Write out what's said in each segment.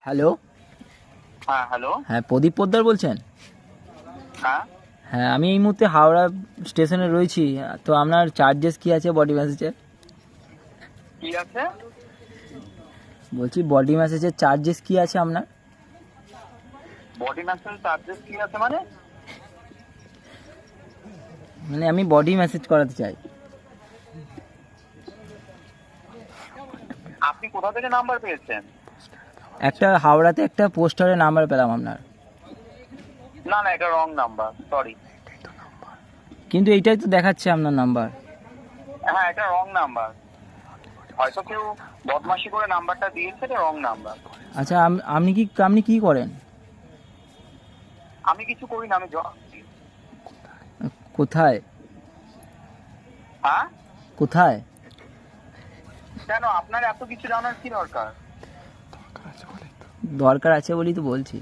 Hello. হ্যাঁ hello. হ্যাঁ, প্রদীপ পোদ্দার বলছেন? হ্যাঁ হ্যাঁ, আমি এই মুহূর্তে হাওড়া স্টেশনে রয়েছি। তো আপনার চার্জেস কি আছে বডি ম্যাসেজের? কি আছে? বলছি বডি ম্যাসেজের চার্জেস কি আছে আপনার? বডি ম্যাসেজ চার্জেস কি আছে মানে? মানে আমি বডি ম্যাসেজ করাতে চাই। আপনি কোথা থেকে নাম্বার পেয়েছেন? একটা হাওড়াতে একটা পোস্টারে নাম্বার পেলাম আপনার। না না, এটা রং নাম্বার, সরি। কিন্তু এইটাই তো দেখাচ্ছে আপনার নাম্বার। হ্যাঁ, এটা রং নাম্বার। হয়তো কেউ বদমাশি করে নাম্বারটা দিয়েছে, এটা রং নাম্বার। আচ্ছা, আপনি কি করেন? আমি কিছু করি না, আমি জব। কোথায়? হ্যাঁ, কোথায়? কেন আপনার এত কিছু জানার কি দরকার? দরকার আছে বলেই তো বলছি।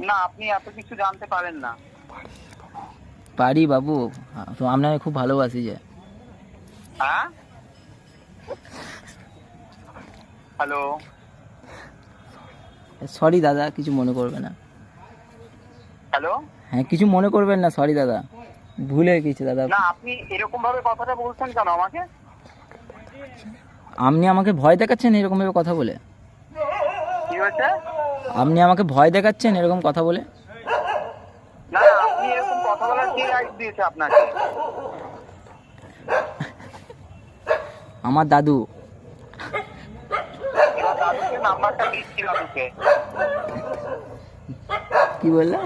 না, আপনি এত কিছু জানতে পারেন না। পারি বাবু, তো আপনাকে খুব ভালোবাসি যে। হ্যাঁ, হ্যালো। সরি দাদা, কিছু মনে করবে না। হ্যালো। হ্যাঁ, কিছু মনে করবেন না, সরি দাদা, ভুল হয়ে গেছে দাদা। না, আপনি এরকম ভাবে কথাটা বলছেন কেন আমাকে? আপনি আমাকে ভয় দেখাচ্ছেন এরকম ভাবে কথা বলে? কি হয়েছে? আপনি আমাকে ভয় দেখাচ্ছেন এরকম কথা বলে? না, আপনি এরকম কথা বলার কে রাইট দিয়েছে আপনাকে? আমার দাদু। এবার দাদুকে নাম্বারটা দিচ্ছি দাদুকে। কি বললা?